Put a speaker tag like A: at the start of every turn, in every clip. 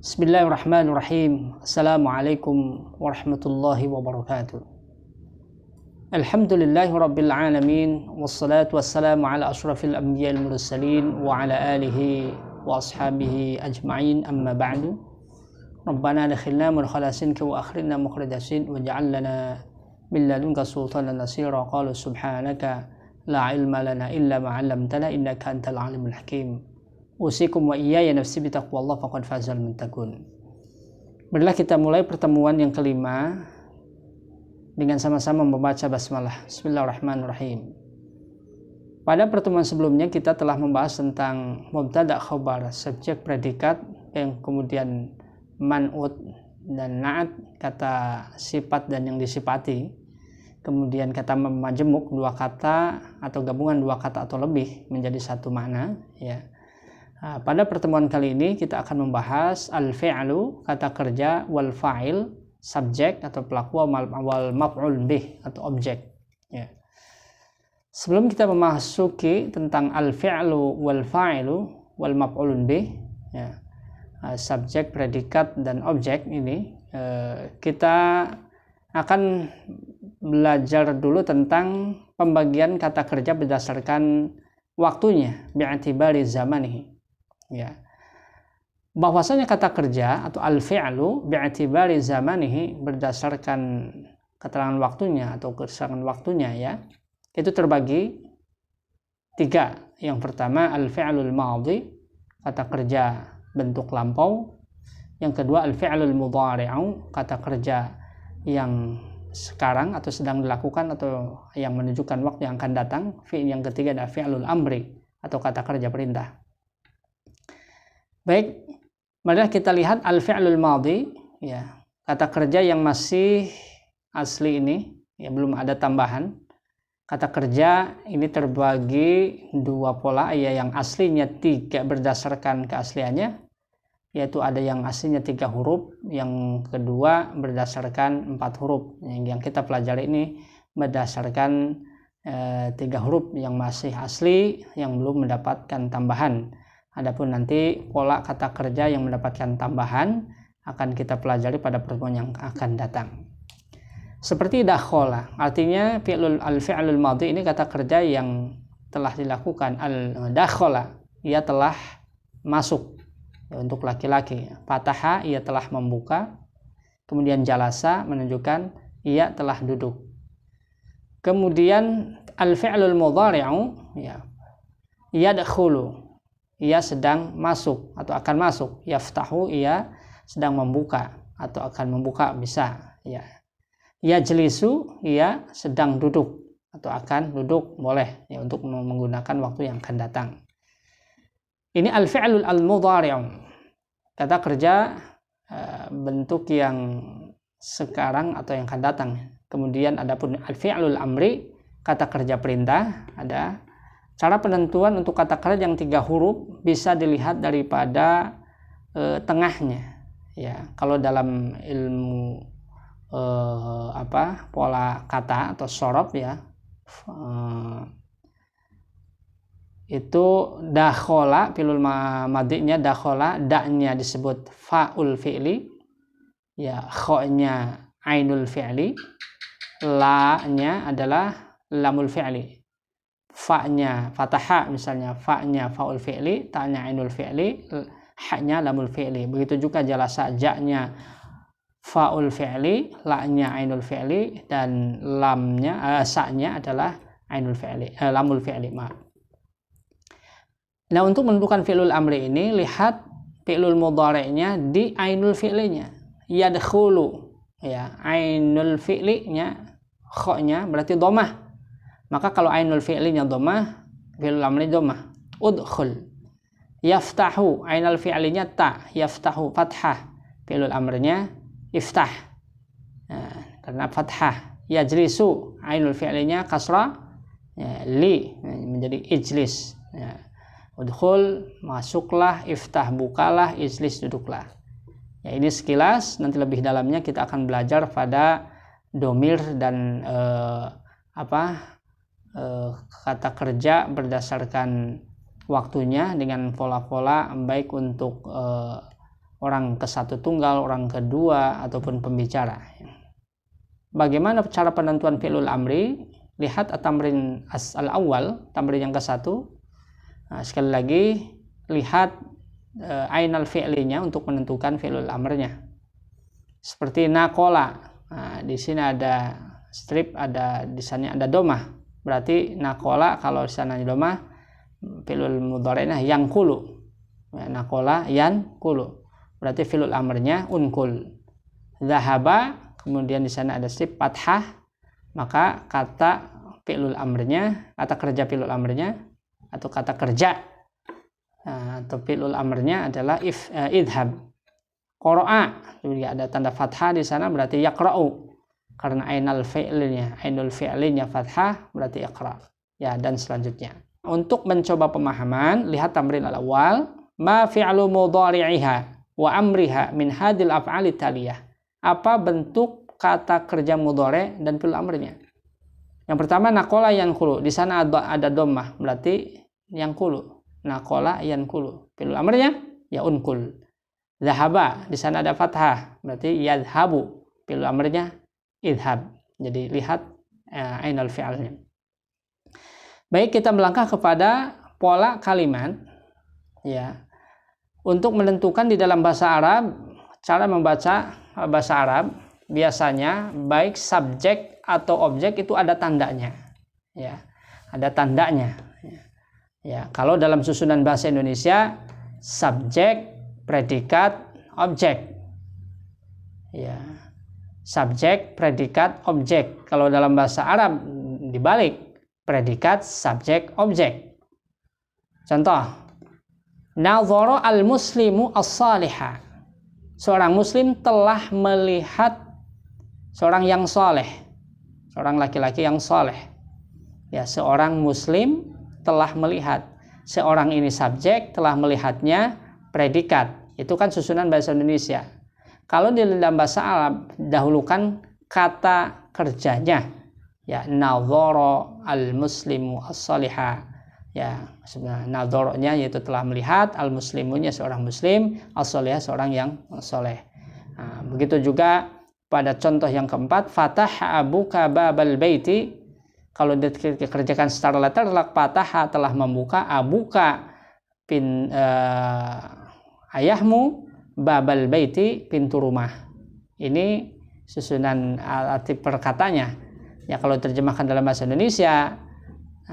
A: Bismillahirrahmanirrahim. Assalamualaikum warahmatullahi wabarakatuh. Alhamdulillahi rabbil alamin. Wassalatu wassalamu ala ashrafil anbiya'il mursalin wa ala alihi wa ashabihi ajma'in, amma ba'du. Rabbana adkhilna mudkhala sinka wa akhrijna mukhraja sin waj'al lana min ladunka sultanan nasira. Qalu subhanaka la ilma lana illa ma 'allamtana innaka antal alimul hakim. Usikum wa iyaya nafsi bitaqwallah faqad fazal muttaqun. Marilah kita mulai pertemuan yang kelima dengan sama-sama membaca basmalah. Bismillahirrahmanirrahim. Pada pertemuan sebelumnya kita telah membahas tentang mubtada, khobar, subjek, predikat, yang kemudian man'ut dan na'at, kata sifat dan yang disifati. Kemudian kata majemuk, dua kata atau gabungan dua kata atau lebih menjadi satu makna, ya. Nah, pada pertemuan kali ini kita akan membahas al-fi'lu, kata kerja, wal fa'il, subjek atau pelaku, wal maf'ul bih atau objek, ya. Sebelum kita memasuki tentang al-fi'lu wal fa'ilu wal maf'ul bih, ya, subjek, predikat dan objek ini, kita akan belajar dulu tentang pembagian kata kerja berdasarkan waktunya, bi'atibari zamanihi. Ya, bahwasanya kata kerja atau al-fi'lu bi'atibari zamanihi, berdasarkan keterangan waktunya atau berdasarkan waktunya, ya, itu terbagi tiga. Yang pertama al-fi'lul madhi, kata kerja bentuk lampau. Yang kedua al-fi'lul mudhari'u, kata kerja yang sekarang atau sedang dilakukan atau yang menunjukkan waktu yang akan datang. Yang ketiga ada fi'lul amri atau kata kerja perintah. Baik, marilah kita lihat al-fi'lul madhi, ya, kata kerja yang masih asli ini, ya, belum ada tambahan. Kata kerja ini terbagi dua pola, ya, yang aslinya tiga berdasarkan keasliannya, yaitu ada yang aslinya 3 huruf, yang kedua berdasarkan 4 huruf. Yang kita pelajari ini berdasarkan 3 huruf yang masih asli, yang belum mendapatkan tambahan. Adapun nanti pola kata kerja yang mendapatkan tambahan akan kita pelajari pada pertemuan yang akan datang. Seperti dakhola, artinya al-fi'lul madhi ini kata kerja yang telah dilakukan. Al-dakhola, ia telah masuk, ya, untuk laki-laki. Fataha, ia telah membuka. Kemudian jalasa, menunjukkan ia telah duduk. Kemudian al-fi'lul mudhari'u, ya, yadkhulu, ia sedang masuk atau akan masuk. Yaftahu, ia sedang membuka atau akan membuka, bisa, ya. Yajlisu, ia sedang duduk atau akan duduk, boleh, ya, untuk menggunakan waktu yang akan datang. Ini al-fi'lul al-mudhari'u, kata kerja bentuk yang sekarang atau yang akan datang. Kemudian adapun al-fi'lul amri, kata kerja perintah, ada. Cara penentuan untuk kata kerja yang 3 huruf bisa dilihat daripada tengahnya, ya. Kalau dalam ilmu pola kata atau sorof, ya, itu dakhola, fi'lul madhinya dakhola, da-nya disebut fa'ul fi'li, ya, kho-nya ainul fi'li, la-nya adalah lamul fi'li. Fa-nya fataha, misalnya fa-nya fa'ul fi'li, ta-nya ainul fi'li, ha-nya lamul fi'li. Begitu juga jalasa, ja-nya fa'ul fi'li, la-nya ainul fi'li, dan lamnya sa-nya adalah ainul fi'li, lamul fi'li, maaf. Nah, untuk menentukan fi'lul amri ini, lihat fi'lul mudhari'nya di ainul fi'linya. Yadkhulu, ya, ainul fi'linya, kho-nya berarti dhammah. Maka kalau ainul fi'linya dhammah, fi'lul amri dhammah. Udkhul. Yaftahu, ainul fi'linya ta, yaftahu fathah, fi'lul amrinya iftah, nah, karena fathah. Yajlisu, ainul fi'linya kasrah, ya, li, menjadi ijlis, ya. Udkhul, masuklah, iftah, bukalah, ijlis, duduklah. Ya, ini sekilas. Nanti lebih dalamnya kita akan belajar pada domir dan kata kerja berdasarkan waktunya dengan pola-pola, baik untuk orang ke satu tunggal, orang kedua, ataupun pembicara. Bagaimana cara penentuan fi'lul amri? Lihat at-tamrin al-awwal, tamrin yang ke-1. Nah, sekali lagi lihat ainal fi'linya untuk menentukan fi'lul amrnya. Seperti nakola. Nah, di sini ada strip, ada di sana ada domah. Berarti nakola kalau di sana domah, fi'lul mudhari'nya yang kulu. Ya, nakola yan kulu. Berarti fi'lul amrnya unkul. Zahaba, kemudian di sana ada strip fathah, maka kata fi'lul amrnya, kata kerja fi'lul amrnya atau kata kerja atau fi'lul amrnya adalah idhab. Qara'a, juga ada tanda fathah di sana berarti yaqra'u. Karena ainul fi'linya fathah berarti iqra. Ya, dan selanjutnya. Untuk mencoba pemahaman, lihat tamrin al-awwal, ma fi'lu mudhari'iha wa amriha min hadil af'ali taliyah. Apa bentuk kata kerja mudhari' dan fi'il amrnya? Yang pertama nakola yankulu, di sana ada dhammah, berarti yankulu. Nakola yankulu. Fi'il amrnya ya unkul. Zahaba, di sana ada fathah, berarti yadhabu. Fi'il amrnya idhab. Jadi lihat ainul fi'alnya. Baik, kita melangkah kepada pola kalimat, ya. Untuk menentukan di dalam bahasa Arab, cara membaca bahasa Arab biasanya baik subjek atau objek itu ada tandanya, ya, ada tandanya. Ya, kalau dalam susunan bahasa Indonesia subjek, predikat, objek, ya, subjek, predikat, objek. Kalau dalam bahasa Arab dibalik, predikat, subjek, objek. Contoh, nazara al-muslimu as-salihah. Seorang muslim telah melihat seorang yang soleh, seorang laki-laki yang soleh. Ya, seorang muslim telah melihat. Seorang ini subjek, telah melihatnya predikat. Itu kan susunan bahasa Indonesia. Kalau di dalam bahasa Arab dahulukan kata kerjanya. Ya, nazara al-muslimu as-salihah. Ya, sebenarnya nadhornya yaitu telah melihat, al-muslimunya seorang muslim, as-salihah seorang yang soleh. Nah, begitu juga pada contoh yang keempat, fatah abuka babal baiti. Kalau dikerjakan secara letterlek, fatah telah membuka, abuka ayahmu, babal baiti pintu rumah. Ini susunan arti perkatanya. Ya, kalau terjemahkan dalam bahasa Indonesia,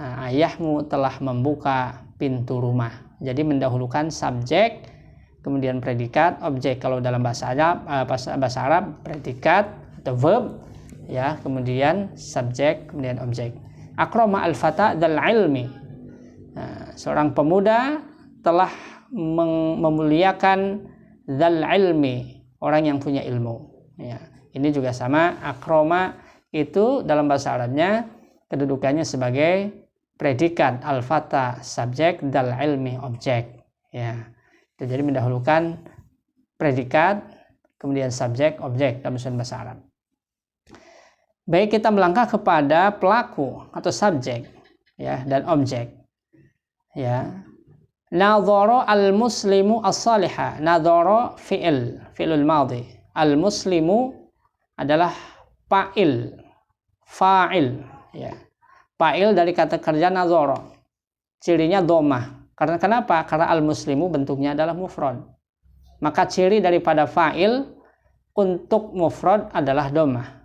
A: ayahmu telah membuka pintu rumah. Jadi mendahulukan subjek, kemudian predikat, objek. Kalau dalam bahasa Arab predikat atau verb, ya, kemudian subjek, kemudian objek. Akrama al-fata dzal ilmi. Seorang pemuda telah memuliakan dzal ilmi, orang yang punya ilmu. Ya, ini juga sama, akrama itu dalam bahasa Arabnya kedudukannya sebagai predikat, al-fata subjek, dal ilmi objek. Ya, jadi mendahulukan predikat, kemudian subjek, objek dalam bahasa Arab. Baik, kita melangkah kepada pelaku atau subjek, ya, dan objek. Ya, nadhara al-muslimu as-salihah. Nadhara fi'lul madhi. Al-muslimu adalah fa'il, ya. Fa'il dari kata kerja nazara. Cirinya dhammah. Karena kenapa? Karena al-muslimu bentuknya adalah mufrad. Maka ciri daripada fa'il untuk mufrad adalah dhammah.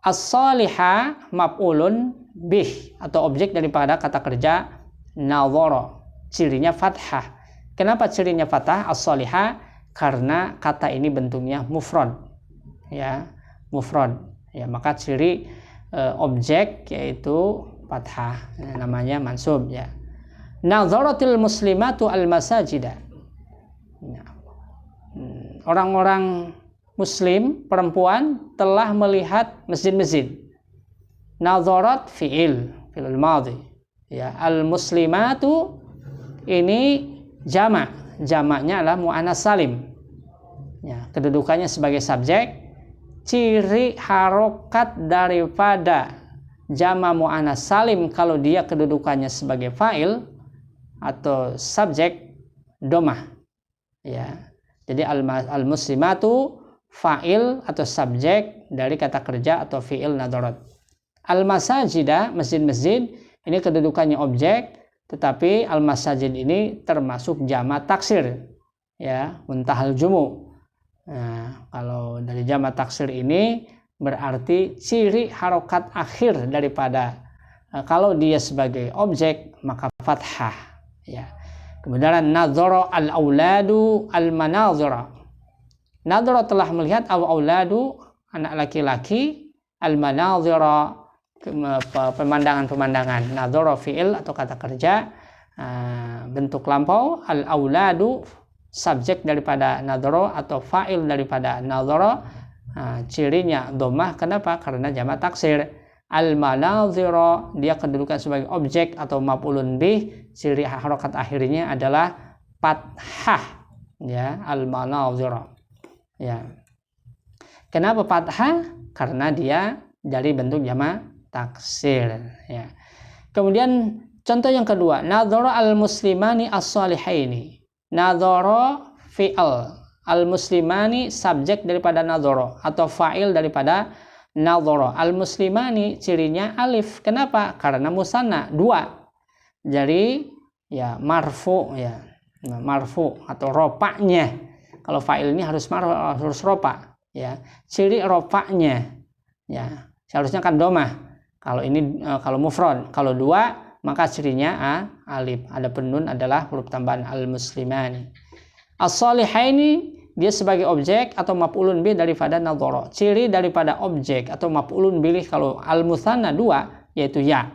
A: As-salihah maf'ulun bih atau objek daripada kata kerja nazara. Cirinya fathah. Kenapa cirinya fathah? As-salihah karena kata ini bentuknya mufrad. Ya, mufrad. Ya, maka ciri objek yaitu fathah, namanya mansub, ya. Nazaratil muslimatu al-masajida. Orang-orang muslim perempuan telah melihat masjid-masjid. Nazarat fi'il madhi. Ya, al-muslimatu ini jamaknya adalah muannas salim. Ya, kedudukannya sebagai subjek. Ciri harokat daripada jama mu'annas salim kalau dia kedudukannya sebagai fa'il atau subjek, domah. Ya, Jadi al-muslimatu fa'il atau subjek dari kata kerja atau fi'il nadharat. Al-masajida, masjid-masjid, ini kedudukannya objek, tetapi al-masajid ini termasuk jamak taksir, ya, muntahal jumu. Nah, kalau dari jamak taksir ini berarti ciri harokat akhir daripada kalau dia sebagai objek maka fathah, ya. Kemudian nadhara al-auladu al-manazira. Nadhara telah melihat al-auladu anak laki-laki, al-manazira pemandangan-pemandangan. Nadhara fi'il atau kata kerja, bentuk lampau, al-auladu subjek daripada nadhara atau fa'il daripada nadhara, cirinya dhammah. Kenapa? Karena jamak taksir. Al-manazira dia kedudukan sebagai objek atau maf'ulun bih, ciri harokat akhirnya adalah fathah, ya, al-manazira, ya. Kenapa fathah? Karena dia dari bentuk jamak taksir, ya. Kemudian contoh yang kedua, nadhara al-muslimani as-salihaini. Nadhara fi'il, al-muslimani subjek daripada nadhara atau fa'il daripada nadhara. Al-muslimani cirinya alif. Kenapa? Karena musanna, dua. Jadi ya marfu, ya, marfu atau ropaknya. Kalau fa'il ini harus ropa, ya. Ciri ropaknya, ya, seharusnya kan domah. Kalau ini kalau mufrad, kalau dua maka cirinya alif. Adapun nun adalah huruf tambahan al-muslimani. As-salihaini dia sebagai objek atau maf'ulun bih daripada nadhara. Ciri daripada objek atau maf'ulun bih kalau al-musanna dua yaitu ya.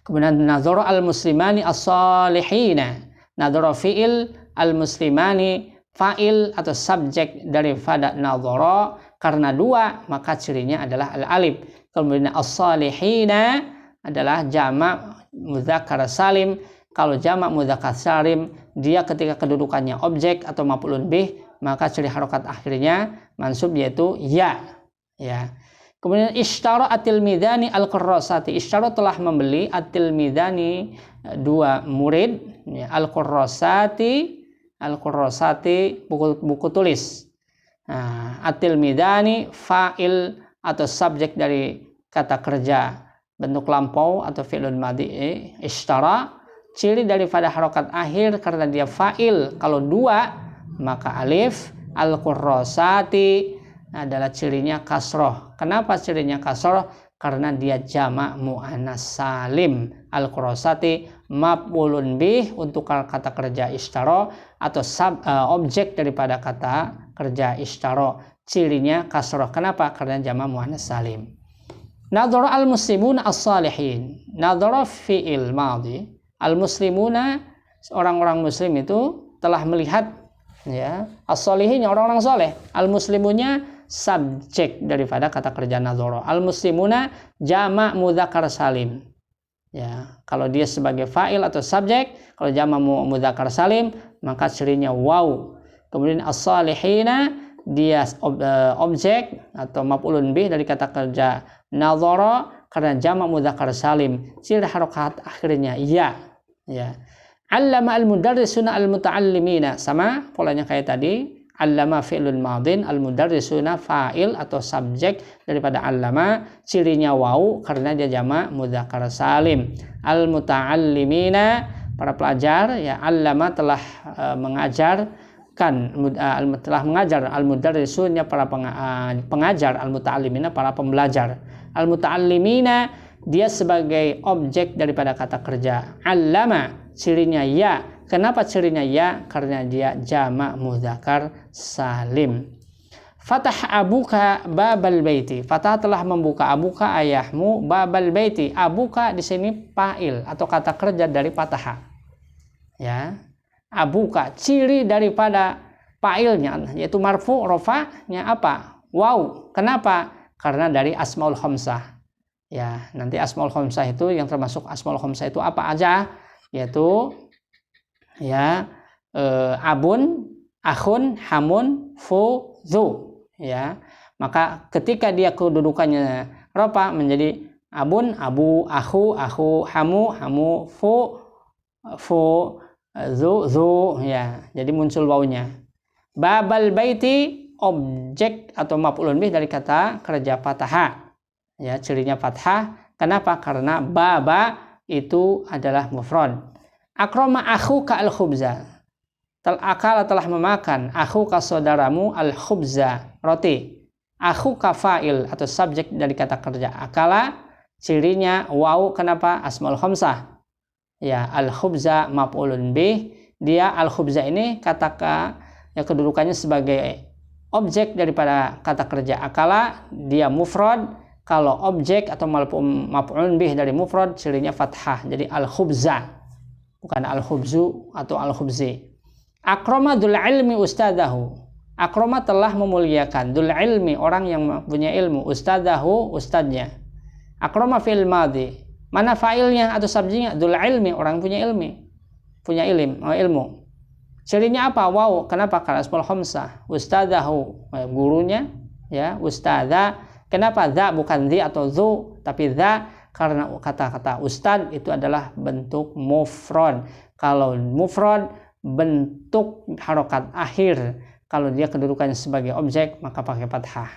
A: Kemudian nadhara al-muslimani as-salihina. Nadhara fi'il, al-muslimani fa'il atau subjek daripada nadhara, karena dua maka cirinya adalah al-alif. Kemudian as-salihina adalah jamak mudzakkar salim. Kalau jamak mudzakkar salim dia ketika kedudukannya objek atau maf'ulun bih maka ciri harokat akhirnya mansub yaitu ya, ya. Kemudian ishtara at-tilmidani al-qurrasati. Ishtara telah membeli at-tilmidani dua murid, ya, al-qurrasati buku tulis. Nah, at-tilmidani fa'il atau subjek dari kata kerja bentuk lampau atau fi'lun madhi, ishtara. Ciri daripada harokat akhir karena dia fa'il kalau dua maka alif. Al-qurrasati adalah cirinya kasroh. Kenapa cirinya kasroh? Karena dia jamak muannas salim. Al-qurrasati maf'ulun bih untuk kata kerja ishtara atau objek daripada kata kerja ishtara. Cirinya kasroh. Kenapa? Karena jamak muannas salim. Nadhara al-muslimun as-salihin. Nadhara fi'il madhi. Al-muslimuna orang-orang muslim itu telah melihat, ya, as-solihin orang-orang soleh. Al-muslimunya subjek daripada kata kerja nadhara. Al-muslimuna jamak mudzakkar salim, ya. Kalau dia sebagai fa'il atau subjek, kalau jamak mudzakkar salim maka cirinya waw. Kemudian as-solihina dia objek atau maf'ulun bih dari kata kerja nadhara karena jamak mudzakkar salim. Ciri harokat akhirnya ya, ya. Allama al-mudarrisuna al-muta'allimina, sama polanya kayak tadi. Allama fi'lun madin, al-mudarrisuna fa'il atau subjek daripada allama, cirinya waw karena dia jamak mudzakkar salim. Al-muta'allimina para pelajar, ya. Allama telah mengajarkan, telah mengajar, al-mudarrisuna para pengajar, al-muta'allimina para pembelajar. Al-muta'allimina dia sebagai objek daripada kata kerja allama, cirinya ya. Kenapa cirinya ya? Karena dia jamak mudzakkar salim. Fatah abuka babal baiti. Fatah telah membuka abuka ayahmu babal baiti. Abuka di sini fa'il atau kata kerja dari fatah, ya. Abuka ciri daripada fa'ilnya yaitu marfu, rofa'nya apa? Wow. Kenapa? Karena dari asmaul khamsah. Ya, nanti asmaul khamsah itu yang termasuk asmaul khamsah itu apa aja? Yaitu, ya, abun, akhun, hamun, fu, zu, ya. Maka ketika dia kedudukannya ropa menjadi abun, abu, akhu, hamu, fu, zu, ya. Jadi muncul wawunya. Babal baiti objek atau maf'ulun bih dari kata kerja fathah. Ya, cirinya fathah. Kenapa? Karena baba itu adalah mufrad. Akrama akhuka al-khubza. Akala telah memakan akhuka saudaramu al-khubza, roti. Akhuka fa'il atau subjek dari kata kerja akala, cirinya waw. Kenapa? Asmaul khamsah. Ya, al-khubza maf'ulun bih. Dia al-khubza ini ya kedudukannya sebagai objek daripada kata kerja akala, dia mufrad. Kalau objek atau maf'ulun bih dari mufrad, cirinya fathah. Jadi al-khubza, bukan al-khubzu atau al-khubzi. Akrama dul ilmi ustadahu. Akrama telah memuliakan dul ilmi, orang yang punya ilmu, ustadahu, ustadnya. Akrama fi'il madhi. Mana fa'ilnya atau subjeknya? Dul ilmi, orang punya ilmu. Cirinya apa? Wow. Kenapa? Karena asmaul khamsah. Ustadahu, gurunya, ya, ustada. Kenapa dha bukan dhi atau dhu, tapi dha? Karena kata-kata ustad itu adalah bentuk mufrad. Kalau mufrad bentuk harokat akhir. Kalau dia kedudukannya sebagai objek maka pakai fathah.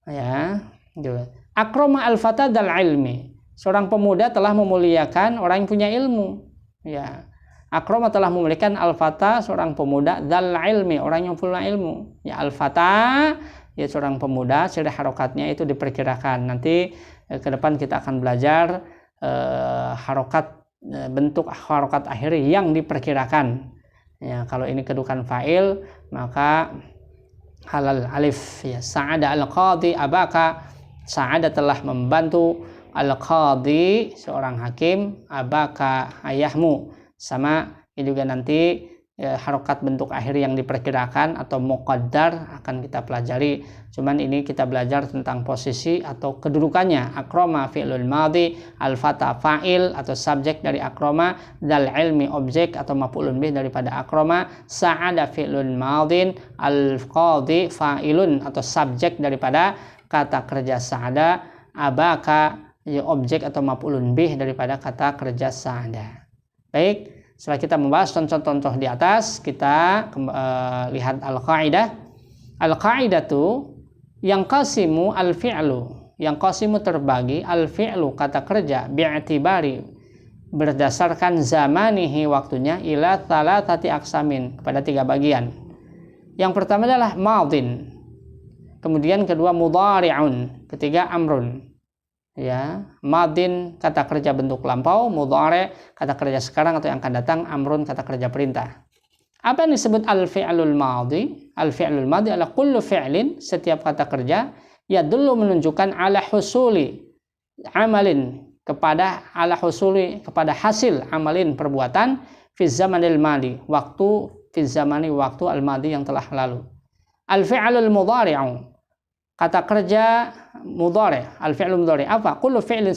A: Ya, gitu. Akrama al-fata dal ilmi. Seorang pemuda telah memuliakan orang yang punya ilmu. Ya. Akrama telah memuliakan al-fata, seorang pemuda, dal ilmi, orang yang punya ilmu. Ya, al-fata, ya seorang pemuda, ciri harokatnya itu diperkirakan. Nanti ke depan kita akan belajar harokat, bentuk harokat akhir yang diperkirakan. Ya, kalau ini kedudukan fa'il maka halal alif. Ya, sa'ada al-qadi abaka. Sa'ada telah membantu al-qadi, seorang hakim, abaka, ayahmu. Sama ini juga nanti ya, harokat bentuk akhir yang diperkirakan atau muqaddar akan kita pelajari. Cuman ini kita belajar tentang posisi atau kedudukannya. Akrama fi'lul madhi, al-fata fa'il atau subjek dari akrama, dal ilmi objek atau maf'ulun bih daripada akrama, sa'ada fi'lul madhin, al-qadi fa'ilun atau subjek daripada kata kerja sa'ada, abaka ya, objek atau maf'ulun bih daripada kata kerja sa'ada. Baik, setelah kita membahas contoh-contoh di atas, kita lihat al-qaidah. Al-qaidah itu yang qasimu al-fi'lu, yang qasimu terbagi al-fi'lu kata kerja bi'tibari berdasarkan zamanihi waktunya ila thalathati aqsamin kepada 3 bagian. Yang pertama adalah madin, kemudian kedua mudhari'un, ketiga amrun. Ya, madin kata kerja bentuk lampau, mudhari kata kerja sekarang atau yang akan datang, amrun kata kerja perintah. Apa yang disebut al-fi'lul madhi? Al-fi'lul madhi adalah kullu fi'lin, setiap kata kerja ya dulu menunjukkan ala husuli amalin, kepada ala husuli, kepada hasil amalin perbuatan fi zamanil madi, waktu fi zamani, waktu al-madi yang telah lalu. Al-fi'lul mudhari'u, kata kerja mudhari, al-fi'lul mudhari apa? Kullu fi'lin,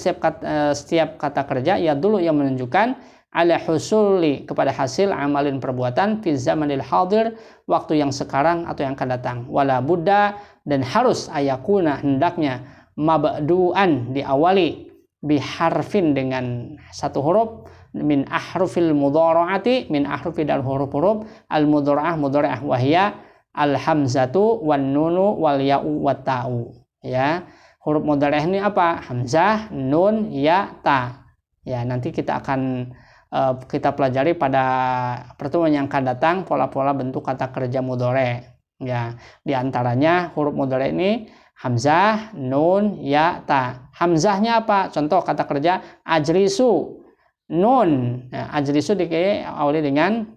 A: setiap kata kerja ya dulu yang menunjukkan ala husuli, kepada hasil amalin perbuatan fi zamanil hadir, waktu yang sekarang atau yang akan datang. Wala buddha, dan harus ayakuna, hendaknya mabdu'an, diawali biharfin, dengan satu huruf min ahrufil mudhara'ati, min ahrufi dan huruf-huruf al-mudhara'ah, mudhara'ah wahya al-hamzatu wan nunu wal ya'u wat ta'u. Ya, huruf mudhara'ah ini apa? Hamzah, nun, ya, ta. Ya, nanti kita akan kita pelajari pada pertemuan yang akan datang pola-pola bentuk kata kerja mudhari'. Ya, di antaranya huruf mudhari' ini hamzah, nun, ya, ta. Hamzahnya apa? Contoh kata kerja ajlisu, nun. Nah, ajlisu diawali dengan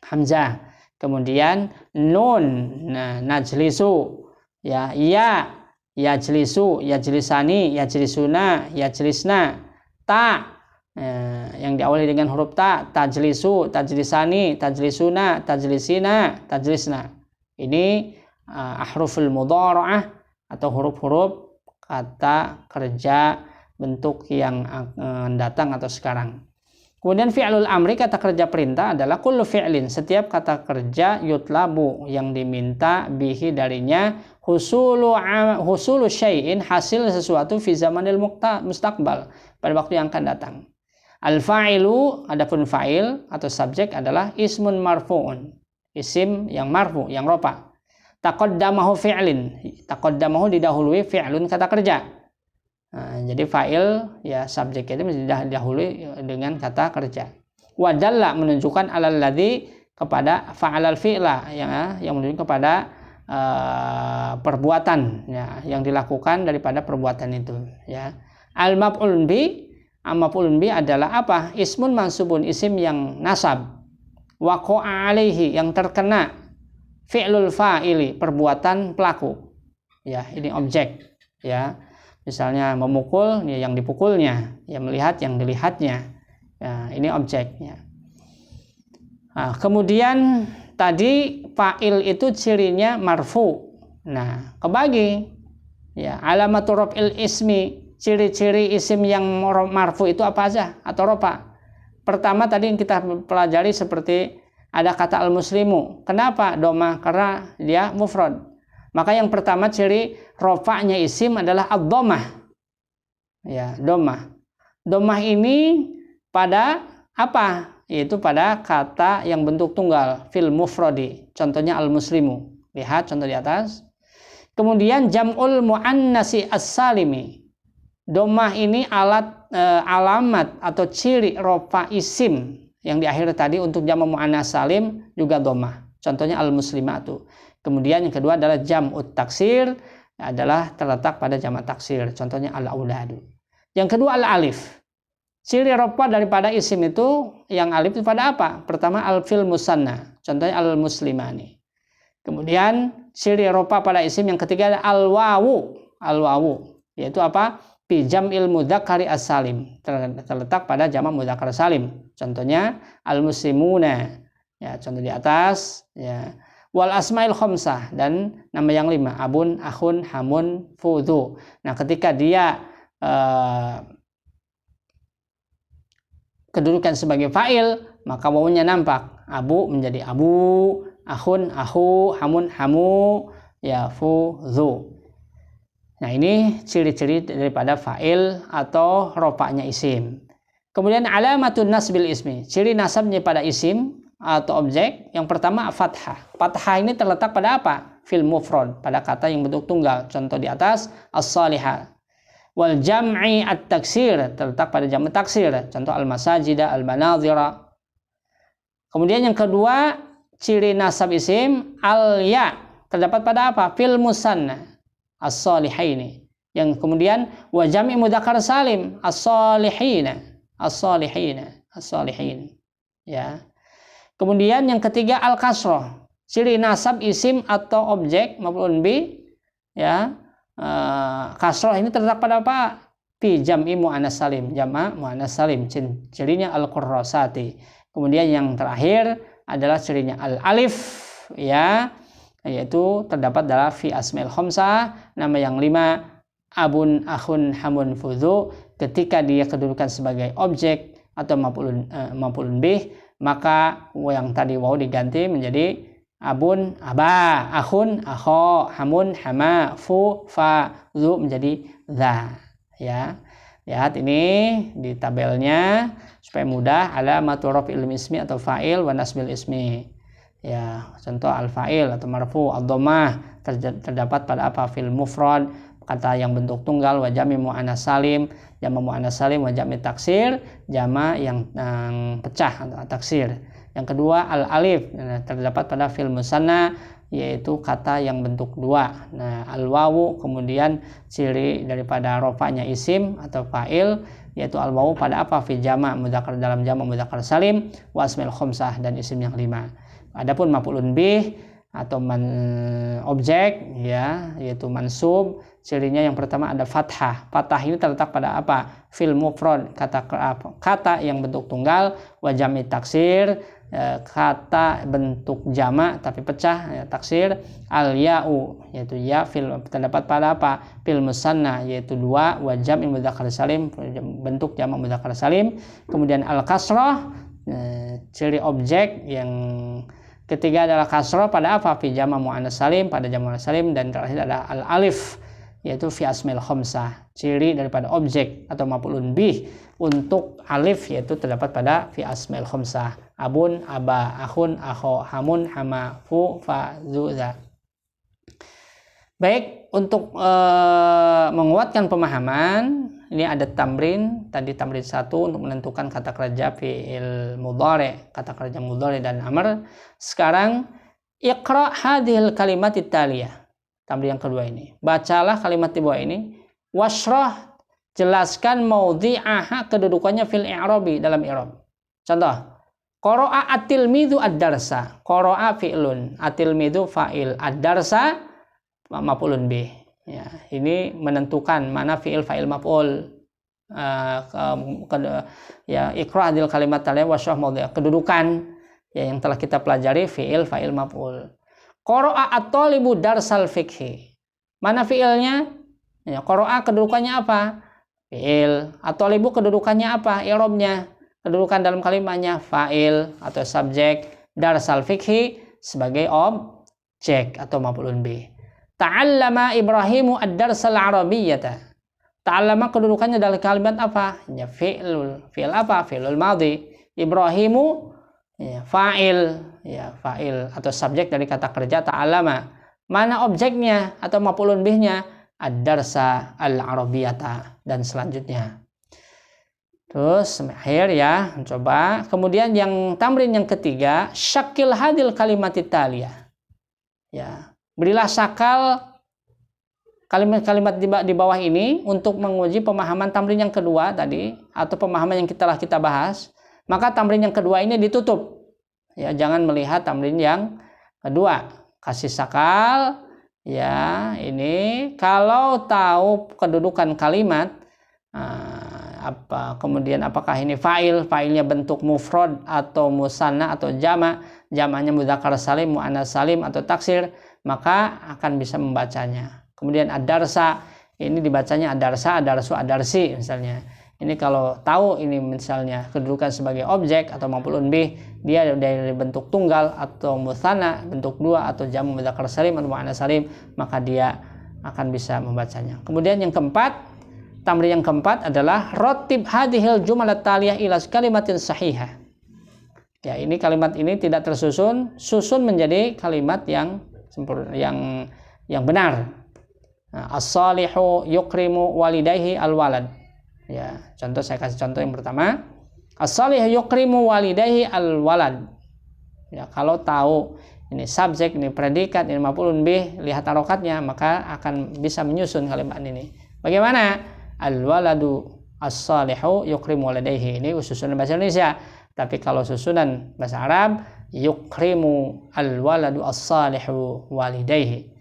A: hamzah. Kemudian nun, nah, najlisu, ya, yajlisu, yajlisani, yajlisuna, yajlisna. Ta, yang diawali dengan huruf ta, tajlisu, tajlisani, tajlisuna, tajlisina, tajlisna. Ini ahruful mudhara'ah atau huruf-huruf kata kerja bentuk yang datang atau sekarang. Kemudian fi'lul amri, kata kerja perintah adalah kullu fi'lin, setiap kata kerja yutlabu, yang diminta bihi darinya husulu syai'in, hasil sesuatu fi zamanil mustaqbal, pada waktu yang akan datang. Al-fa'ilu, adapun fa'il atau subjek adalah ismun marfu'un, isim yang marfu, yang rofa. Taqaddamahu fi'lin, taqaddamahu didahului fi'lun kata kerja. Nah, jadi fa'il ya subjek itu didahului dengan kata kerja. Wa dalla menunjukkan alal ladzi kepada fa'alal fi'la yang menunjukkan kepada perbuatan ya, yang dilakukan daripada perbuatan itu ya. Al maf'ulun bi adalah apa? Ismun mansubun, isim yang nasab. Waqa'a alaihi, yang terkena fi'lul fa'ili, perbuatan pelaku. Ya, ini objek ya. Misalnya memukul ya, yang dipukulnya, ya melihat yang dilihatnya. Ya, ini objeknya. Nah, kemudian tadi fa'il itu cirinya marfu. Nah, kebagi ya, alamatul raf'il ismi, ciri-ciri isim yang marfu itu apa aja atau rofa. Pertama tadi yang kita pelajari seperti ada kata al-muslimu. Kenapa domah? Karena dia mufrad. Maka yang pertama ciri rofa'nya isim adalah ad-dhammah. Ya, dhammah. Dhammah ini pada apa? Yaitu pada kata yang bentuk tunggal, fil mufradi. Contohnya al-muslimu. Lihat contoh di atas. Kemudian jam'ul muannasi as-salimi. Dhammah ini alamat atau ciri rofa isim yang di akhir tadi untuk jamak muannas salim juga dhammah. Contohnya al-muslimatu. Kemudian yang kedua adalah jam'ut taksir, adalah terletak pada jamak taksir. Contohnya al-auladu. Yang kedua al-alif. Ciri rofa daripada isim itu yang alif itu pada apa? Pertama al-fil musanna. Contohnya al-muslimani. Kemudian ciri rofa pada isim yang ketiga adalah al-wawu. Al-wawu yaitu apa? Fi jam'il mudzakkari as-salim, terletak pada jamak mudzakkar salim. Contohnya al-muslimuna. Ya, contoh di atas ya. Wal asmail khamsah, dan nama yang 5, abun, akhun, hamun, fudhu. Nah, ketika dia kedudukan sebagai fa'il, maka wawunya nampak. Abu menjadi abu, akhun, akhu, hamun, hamu, ya fudhu. Nah, ini ciri-ciri daripada fa'il atau rofa'nya isim. Kemudian alamatun nasbil ismi, ciri nasabnya pada isim atau objek. Yang pertama fathah. Fathah ini terletak pada apa? Fil mufrad, pada kata yang bentuk tunggal. Contoh di atas as-salihah. Wal jam'i at-taksir, terletak pada jamak taksir. Contoh al-masajida, al-manazira. Kemudian yang kedua, ciri nasab isim al-ya, terdapat pada apa? Fil musanna as-salihaini. Yang kemudian wa jam'i mudzakkar salim as-salihina, as-salihina, as-salihin. Ya. Kemudian yang ketiga al-kasrah, ciri nasab isim atau objek maf'ulun bi ya. Kasrah ini terletak pada apa? Fi jam'i muannas salim, jamak muannas salim, cirinya al-qurrasati. Kemudian yang terakhir adalah cirinya al-alif ya, yaitu terdapat dalam fi asmail khamsah, nama yang 5, abun, akhun, hamun, fudhu. Ketika dia kedudukan sebagai objek atau maf'ulun bih, maka yang tadi waw diganti menjadi abun, aba, akhun, akho, hamun, hama, fu, fa, zu menjadi za. Ya, lihat ini di tabelnya supaya mudah. Alamatul raf'il ismi atau fa'il wa nasbil ismi. Ya, contoh al-fa'il atau marfu, ad-dhammah terdapat pada apa? Fil mufrad, kata yang bentuk tunggal, wa jami muannas salim, jamak muannas salim, wa jami taksir, jamak yang pecah atau taksir. Yang kedua al-alif, terdapat pada fil musanna, yaitu kata yang bentuk dua. Nah, al-wawu kemudian ciri daripada rofa'nya isim atau fa'il, yaitu al-wawu pada apa? Fi jamak mudzakkar, dalam jamak mudzakkar salim, wa asmail khamsah, dan isim yang 5. Adapun maf'ulun bih atau objek ya, yaitu mansub, cirinya yang pertama ada fathah. Fathah ini terletak pada apa? Fil mufrad, kata yang bentuk tunggal, wa jam'i taksir, kata bentuk jamak tapi pecah ya, taksir, al ya'u yaitu ya, fil terdapat pada apa? Fil musanna yaitu 2, wa jam'i mudzakkar salim, bentuk jamak mudzakkar salim. Kemudian al kasrah, ciri objek yang ketiga adalah kasrah pada apa? Fi jamak muannas salim, pada jamak muannas salim. Dan terakhir ada al alif yaitu fi asmail khamsah, ciri daripada objek atau maf'ulun bih untuk alif yaitu terdapat pada fi asmail khamsah. abun, aba, akhun, akho, hamun, hama, fu, fa, zu, za. Baik, untuk menguatkan pemahaman, ini ada tamrin, tadi tamrin 1 untuk menentukan kata kerja fi'il mudhari, kata kerja mudhari dan amr. Sekarang iqra hadhil kalimat taliyah. Tamrin yang kedua ini. Bacalah kalimat di bawah ini. Washrah, jelaskan maudhi'aha, kedudukannya fil i'rabi, dalam i'rab. Contoh, qara'a at-tilmidhu ad-darsa. Qara'a fi'lun, at-tilmidhu fa'il, ad-darsa maf'ulun bih. Ya, ini menentukan mana fi'il, fa'il, maf'ul. Ya, iqra hadhil kalimat taliyah washrah maudhi'aha, kedudukan ya yang telah kita pelajari, fi'il, fa'il, maf'ul. Qara'a at-talibu darsal fiqhi. Mana fi'ilnya? Ya, qara'a kedudukannya apa? Fi'il. At-talibu kedudukannya apa? I'rabnya. Kedudukan dalam kalimatnya fa'il atau subjek. Darsal fiqhi sebagai objek atau maf'ulun bih. Ta'allama Ibrahimu ad-darsal arabiyyata. Ta'allama kedudukannya dalam kalimat apa? Ya, fi'il. Fi'il apa? Fi'ilul madhi. Ibrahimu ya, fa'il, ya, fa'il atau subjek dari kata kerja ta'allama. Mana objeknya atau maf'ulun bihnya? Ad-darsa al-arabiyyata, dan selanjutnya. Terus akhir ya, coba. Kemudian yang tamrin yang ketiga, syakil hadil kalimat taliyah. Ya, berilah sakal kalimat-kalimat di bawah ini untuk menguji pemahaman tamrin yang kedua tadi atau pemahaman yang telah kita bahas. Maka tamrin yang kedua ini ditutup. Ya, jangan melihat tamrin yang kedua. Kasih sakal. Ya, ini kalau tahu kedudukan kalimat, kemudian apakah ini fa'il, fa'ilnya bentuk mufrad atau musanna atau jamaknya mudzakkar salim, muannas salim atau taksir, maka akan bisa membacanya. Kemudian ad-darsa, ini dibacanya ad-darsa, ad-darsu, ad-darsi misalnya. Ini kalau tahu ini misalnya kedudukan sebagai objek atau maf'ulun bih, dia dari bentuk tunggal atau musanna, bentuk dua atau jamak mudzakkar salim atau muannas salim, maka dia akan bisa membacanya. Kemudian yang keempat, tamrin yang keempat adalah rattib hadhil jumalat taliyah ila kalimatin sahihah. Ya, ini kalimat ini tidak tersusun, susun menjadi kalimat yang sempurna, yang benar. Nah, as-salihu yukrimu walidayhi al-walad. Ya, contoh, saya kasih contoh yang pertama. As-salihu yukrimu walidayhi al-walad. Ya, kalau tahu ini subjek, ini predikat, ini maf'ulun bih, lihat harokatnya, maka akan bisa menyusun kalimat ini. Bagaimana? Al-waladu as-salihu yukrimu walidayhi. Ini susunan bahasa Indonesia. Tapi kalau susunan bahasa Arab, yukrimu al-waladu as-salihu walidayhi.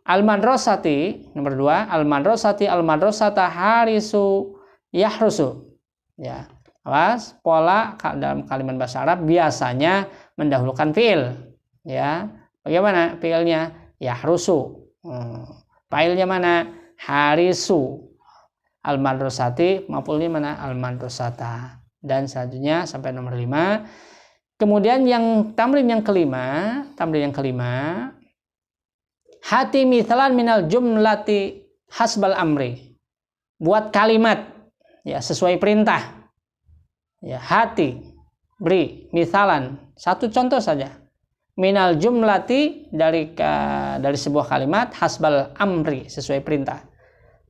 A: Al-madrasati, nomor 2, al-madrasati al-madrasata harisu yahrusu. Ya, awas, pola dalam kalimat bahasa Arab biasanya mendahulukan fiil. Ya, bagaimana fiilnya? Yahrusu. Fa'ilnya mana? Harisu. Al-madrasati, maf'ulnya mana? Al-madrasata. Dan selanjutnya sampai nomor 5. Kemudian yang tamrin yang kelima, hati mithalan minal jumlati hasbal amri. Buat kalimat ya sesuai perintah. Ya, hati, beri mithalan, satu contoh saja. Minal jumlati dari sebuah kalimat hasbal amri, sesuai perintah.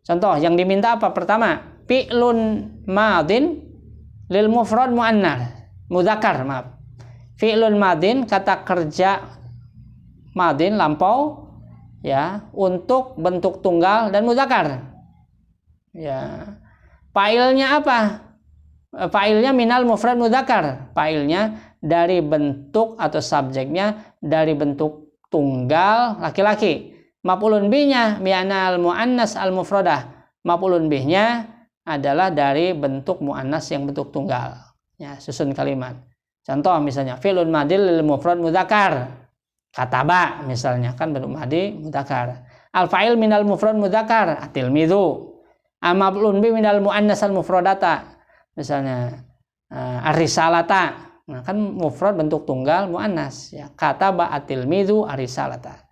A: Contoh yang diminta apa? Pertama, fi'lun madin lil mufrad muannas, mudzakkar, maaf. Fi'lun madin, kata kerja madin, lampau, ya, untuk bentuk tunggal dan mudzakkar. Ya. Fa'ilnya apa? Fa'ilnya minal mufrad mudzakkar. Fa'ilnya dari bentuk atau subjeknya dari bentuk tunggal laki-laki. Maf'ulun bihnya mi'anal muannas al mufradah. Maf'ulun bihnya adalah dari bentuk muannas yang bentuk tunggal. Ya, susun kalimat. Contoh misalnya fi'lun madil lil mufrad mudzakkar. Kataba misalnya, kan bentuk madi mudzakkar. Al fa'il minal mufrad mudzakkar, at-tilmidhu. Maf'ulun bih minal muannas al mufradata. Misalnya ar-risalata. Nah, kan mufrad bentuk tunggal muannas, ya. Kataba at-tilmidhu ar-risalata.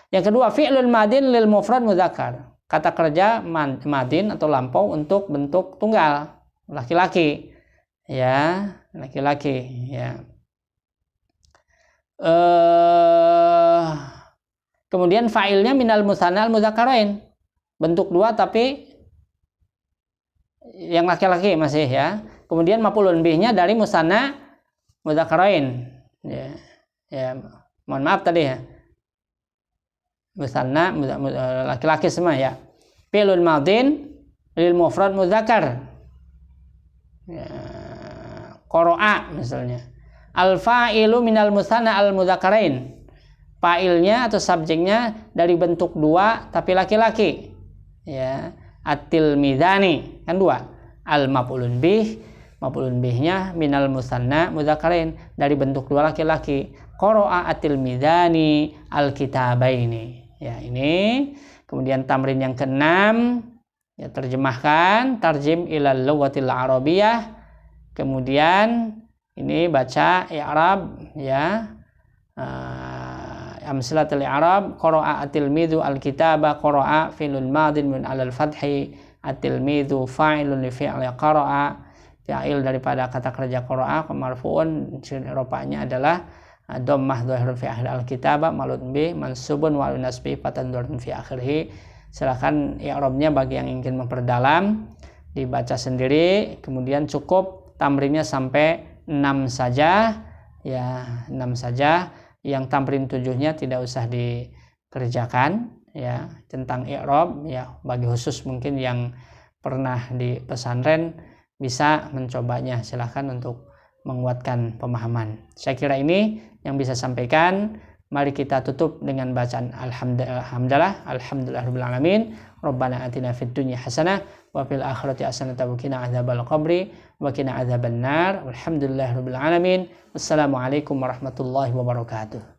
A: Yang kedua, fi'lun madin lil mufrad mudzakkar. Kata kerja madin atau lampau untuk bentuk tunggal, laki-laki. Ya, laki-laki, ya. Kemudian fa'ilnya minal musanna al mudzakarain, bentuk dua tapi yang laki-laki masih ya. Kemudian maf'ulun bihnya dari musanna mudzakarain. Ya, mohon maaf tadi ya. Musanna laki-laki semua ya. Fi'lun madin lil mufrad mudzakkar. Ya, qara'a misalnya. Al fa'ilu minal musanna al mudzakarain. Fa'ilnya atau subjeknya dari bentuk dua tapi laki-laki. Ya, at-tilmidani kan dua. Al maf'ulun bihnya minal musanna mudzakarain dari bentuk dua laki-laki. Qara'a at-tilmidani al-kitabaini. Ya, ini. Kemudian tamrin yang keenam, ya, terjemahkan tarjim ilal lughatil arabiyyah. Kemudian ini baca i'rab ya. Amsalatul i'rab, qara'a at-tilmidhu al-kitaba, qara'a fi'lun madin min 'alal fathi, at-tilmidhu fa'ilun li fi'li qara'a, fa'il daripada kata kerja qara'a, marfu'un rofa'nya adalah dhammah dhahirun fi akhir al-kitaba, malun bih mansubun wa nasbi fatandurun fi akhirih. Silakan i'rabnya bagi yang ingin memperdalam dibaca sendiri, kemudian cukup tamrinnya sampai 6 saja ya, 6 saja. Yang tamrin 7-nya tidak usah dikerjakan ya, tentang i'rab ya, bagi khusus mungkin yang pernah di pesantren bisa mencobanya, silahkan untuk menguatkan pemahaman. Saya kira ini yang bisa sampaikan. Mari kita tutup dengan bacaan alhamdulillahirabbil alamin. Rabbana atina fid dunya hasanah wa fil akhirati hasanah wa qina adzabal qabri wa qina adzabannar. Alhamdulillahirabbil alamin. Wassalamualaikum warahmatullahi wabarakatuh.